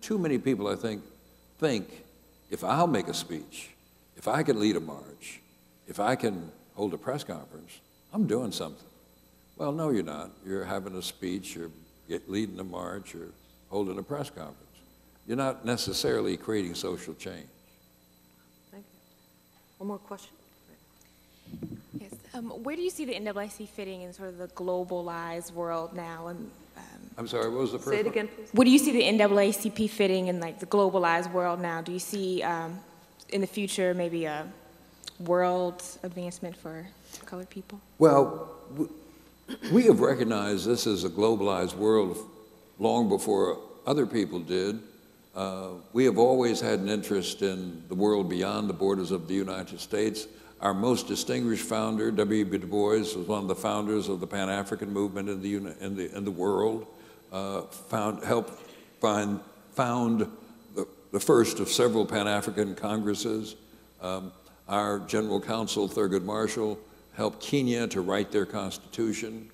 too many people, I think if I'll make a speech, if I can lead a march, if I can hold a press conference, I'm doing something. Well, no, you're not. You're having a speech, you're leading a march, you're holding a press conference. You're not necessarily creating social change. Thank you. One more question? Yes. Where do you see the NAACP fitting in sort of the globalized world now? And I'm sorry, what was the first one? Say it again, please. Where do you see the NAACP fitting in like the globalized world now? Do you see in the future maybe a world advancement for colored people? Well, we have recognized this as a globalized world long before other people did. We have always had an interest in the world beyond the borders of the United States. Our most distinguished founder, W.E.B. Du Bois, was one of the founders of the Pan-African movement in the world. Helped found the first of several Pan-African Congresses. Our General Counsel, Thurgood Marshall, helped Kenya to write their constitution.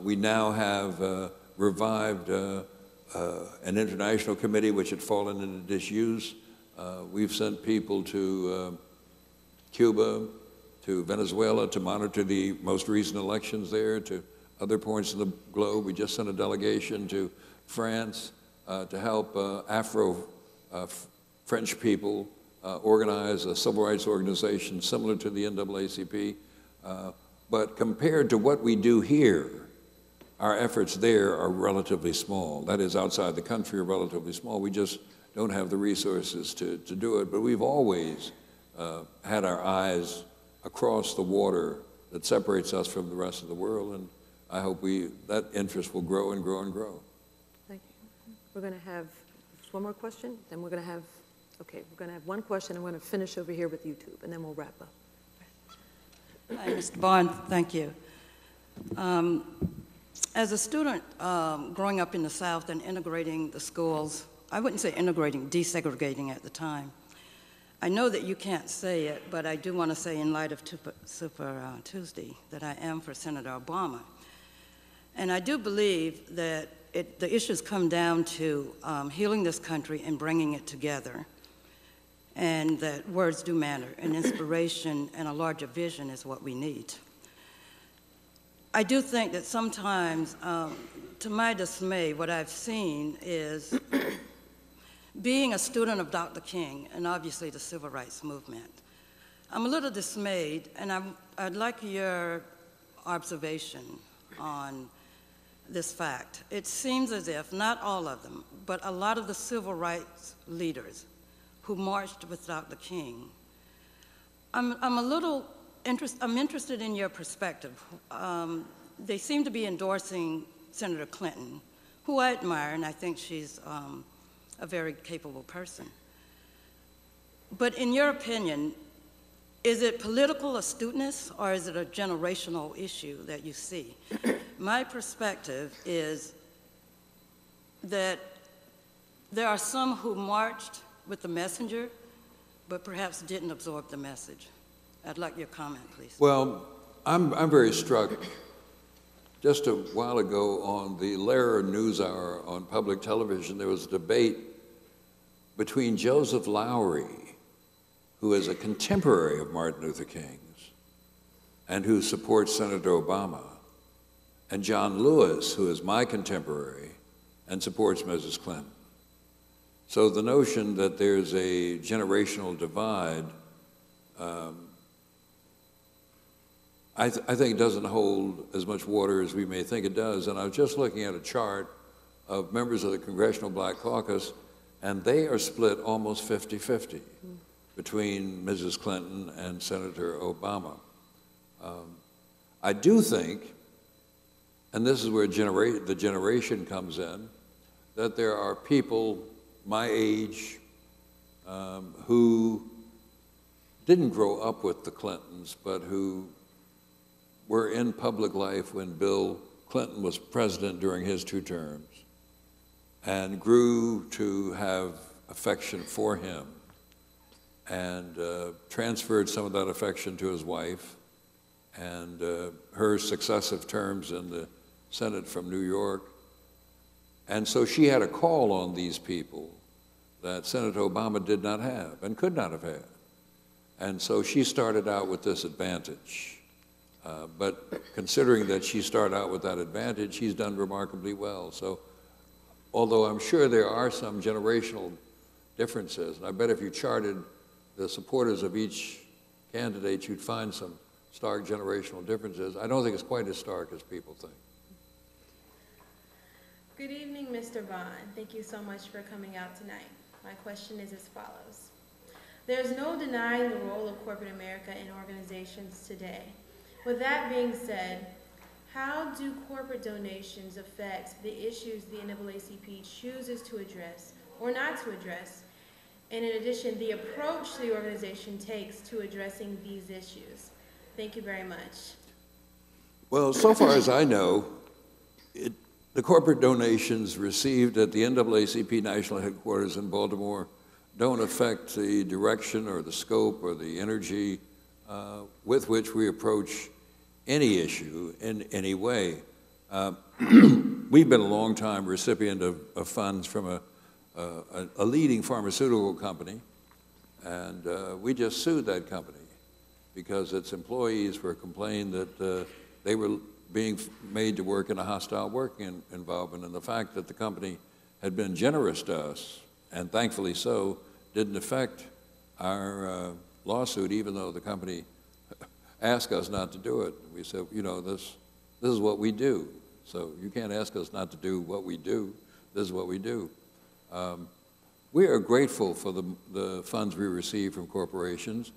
We now have revived an international committee which had fallen into disuse. We've sent people to Cuba, to Venezuela to monitor the most recent elections there, to other points of the globe. We just sent a delegation to France to help Afro-French people organize a civil rights organization similar to the NAACP. But compared to what we do here, our efforts there are relatively small. That is, outside the country are relatively small. We just don't have the resources to do it. But we've always had our eyes across the water that separates us from the rest of the world, and I hope that interest will grow and grow and grow. Thank you. We're going to have one more question, then we're going to have, okay, we're going to have one question, and we're going to finish over here with YouTube, and then we'll wrap up. Hi, Mr. Bond, thank you. As a student growing up in the South and integrating the schools, I wouldn't say integrating, desegregating at the time. I know that you can't say it, but I do want to say in light of Super Tuesday that I am for Senator Obama. And I do believe that the issues come down to healing this country and bringing it together, and that words do matter, and inspiration and a larger vision is what we need. I do think that sometimes, to my dismay, what I've seen is being a student of Dr. King and obviously the civil rights movement, I'm a little dismayed, and I'd like your observation on this fact. It seems as if, not all of them, but a lot of the civil rights leaders who marched with Dr. King, I'm interested in your perspective. They seem to be endorsing Senator Clinton, who I admire, and I think she's a very capable person. But in your opinion, is it political astuteness or is it a generational issue that you see? My perspective is that there are some who marched with the messenger, but perhaps didn't absorb the message. I'd like your comment, please. Well, I'm very struck. Just a while ago on the Lehrer NewsHour on public television, there was a debate between Joseph Lowery, who is a contemporary of Martin Luther King's and who supports Senator Obama, and John Lewis, who is my contemporary and supports Mrs. Clinton. So the notion that there's a generational divide, I think it doesn't hold as much water as we may think it does. And I was just looking at a chart of members of the Congressional Black Caucus, and they are split almost 50-50 between Mrs. Clinton and Senator Obama. I do think, and this is where the generation comes in, that there are people my age who didn't grow up with the Clintons, but who were in public life when Bill Clinton was president during his 2 terms and grew to have affection for him and transferred some of that affection to his wife, and her successive terms in the Senate from New York. And so she had a call on these people that Senator Obama did not have and could not have had. And so she started out with this advantage. But considering that she started out with that advantage, she's done remarkably well. So although I'm sure there are some generational differences, and I bet if you charted the supporters of each candidate, you'd find some stark generational differences. I don't think it's quite as stark as people think. Good evening, Mr. Bond. Thank you so much for coming out tonight. My question is as follows. There's no denying the role of corporate America in organizations today. With that being said, how do corporate donations affect the issues the NAACP chooses to address or not to address? And in addition, the approach the organization takes to addressing these issues. Thank you very much. Well, so far as I know, the corporate donations received at the NAACP national headquarters in Baltimore don't affect the direction or the scope or the energy with which we approach any issue in any way. We've been a long-time recipient of funds from a leading pharmaceutical company, and we just sued that company because its employees were complaining that they were being made to work in a hostile working environment, and the fact that the company had been generous to us, and thankfully so, didn't affect our lawsuit, even though the company asked us not to do it. We said, you know, this is what we do, so you can't ask us not to do what we do. This is what we do. We are grateful for the funds we receive from corporations.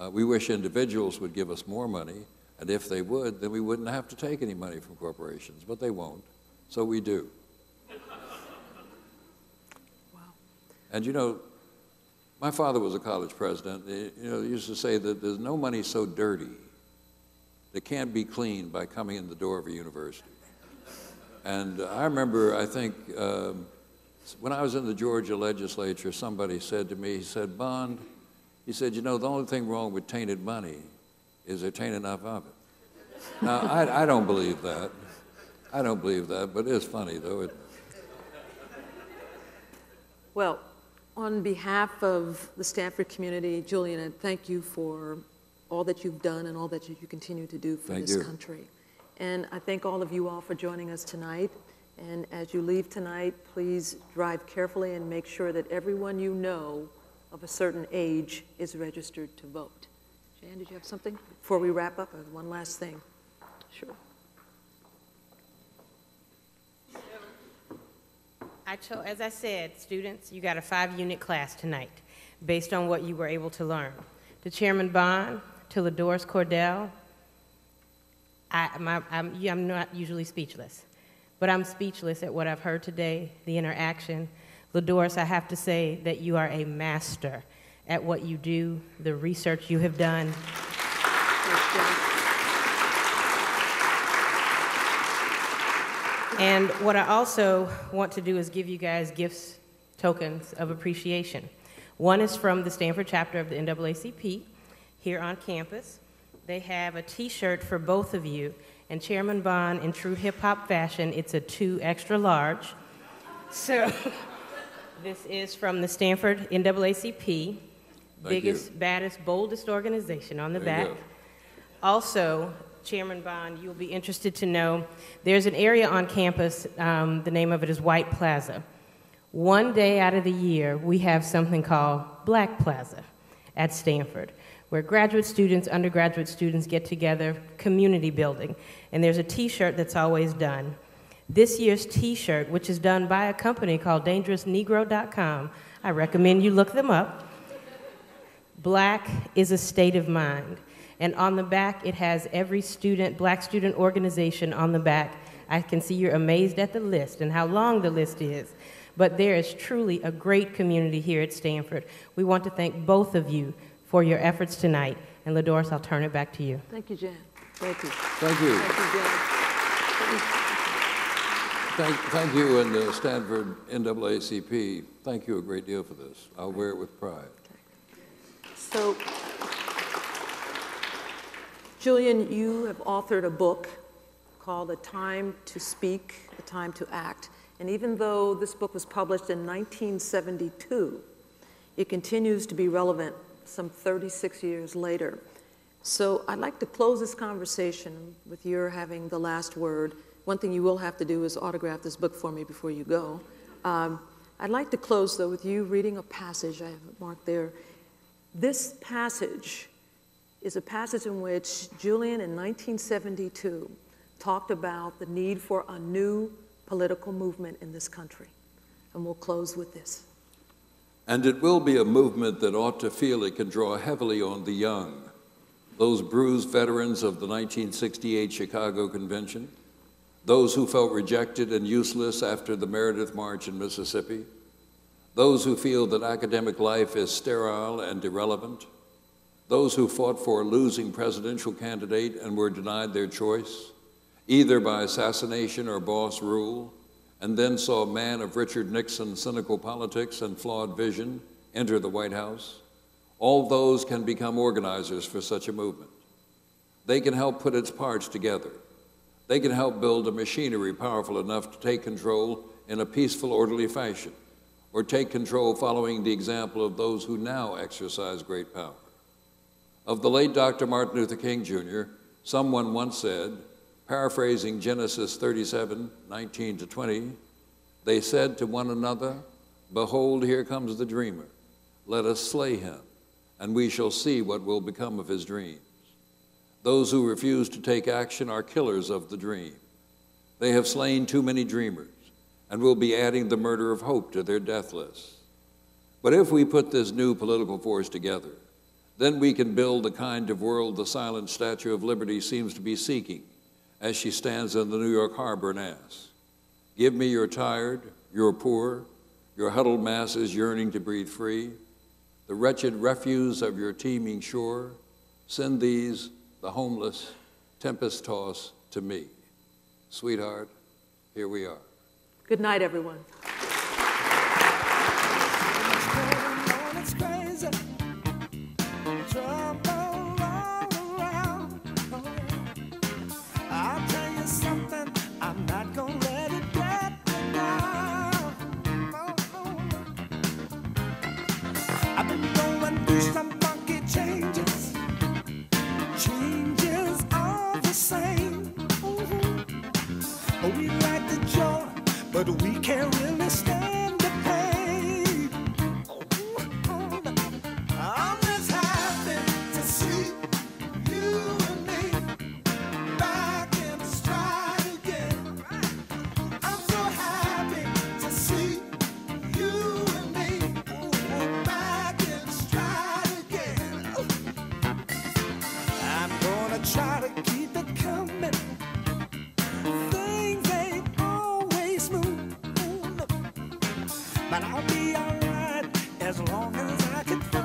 We wish individuals would give us more money, and if they would, then we wouldn't have to take any money from corporations, but they won't, so we do. Wow. And you know, my father was a college president. You know, he used to say that there's no money so dirty that can't be cleaned by coming in the door of a university. And I remember, I think, when I was in the Georgia Legislature, somebody said to me, he said, Bond, he said, you know, the only thing wrong with tainted money is there ain't enough of it. Now, I don't believe that. I don't believe that, but it's funny, though. Well, on behalf of the Stanford community, Julian, thank you for all that you've done and all that you continue to do for this country. And I thank all of you all for joining us tonight. And as you leave tonight, please drive carefully and make sure that everyone you know of a certain age is registered to vote. Jan, did you have something before we wrap up? One last thing. Sure. As I said, students, you got a 5-unit class tonight based on what you were able to learn. To Chairman Bond, to LaDoris Cordell, I'm not usually speechless, but I'm speechless at what I've heard today, the interaction. LaDoris, I have to say that you are a master at what you do, the research you have done. And what I also want to do is give you guys gifts, tokens of appreciation. One is from the Stanford chapter of the NAACP here on campus. They have a T-shirt for both of you, and Chairman Bond, in true hip-hop fashion, it's a 2 extra large. So this is from the Stanford NAACP, biggest, baddest, boldest organization on the back. Also, Chairman Bond, you'll be interested to know, there's an area on campus, the name of it is White Plaza. One day out of the year, we have something called Black Plaza at Stanford, where graduate students, undergraduate students get together, community building, and there's a T-shirt that's always done. This year's T-shirt, which is done by a company called DangerousNegro.com, I recommend you look them up. Black is a state of mind. And on the back, it has every student, black student organization on the back. I can see you're amazed at the list and how long the list is. But there is truly a great community here at Stanford. We want to thank both of you for your efforts tonight. And LaDoris, I'll turn it back to you. Thank you, Jan. Thank you. Thank you. Thank you, Jan. Thank you and the Stanford NAACP. Thank you a great deal for this. I'll wear it with pride. So, Julian, you have authored a book called A Time to Speak, A Time to Act. And even though this book was published in 1972, it continues to be relevant some 36 years later. So I'd like to close this conversation with your having the last word. One thing you will have to do is autograph this book for me before you go. I'd like to close, though, with you reading a passage I have marked there. This passage is a passage in which Julian in 1972 talked about the need for a new political movement in this country. And we'll close with this. And it will be a movement that ought to feel it can draw heavily on the young, those bruised veterans of the 1968 Chicago Convention, those who felt rejected and useless after the Meredith March in Mississippi, those who feel that academic life is sterile and irrelevant, those who fought for a losing presidential candidate and were denied their choice, either by assassination or boss rule, and then saw a man of Richard Nixon's cynical politics and flawed vision enter the White House. All those can become organizers for such a movement. They can help put its parts together. They can help build a machinery powerful enough to take control in a peaceful, orderly fashion, or take control following the example of those who now exercise great power. Of the late Dr. Martin Luther King Jr., someone once said, paraphrasing Genesis 37:19-20, they said to one another, behold, here comes the dreamer. Let us slay him, and we shall see what will become of his dreams. Those who refuse to take action are killers of the dream. They have slain too many dreamers and will be adding the murder of hope to their death list. But if we put this new political force together, then we can build the kind of world the silent Statue of Liberty seems to be seeking as she stands in the New York harbor and asks, give me your tired, your poor, your huddled masses yearning to breathe free, the wretched refuse of your teeming shore. Send these, the homeless, tempest-tossed, to me. Sweetheart, here we are. Good night, everyone. But we can't really stand the pain. I'm just happy to see you and me back in stride again. I'm so happy to see you and me back in stride again. I'm gonna try to keep it coming. Things ain't always smooth, but I'll be alright as long as I can find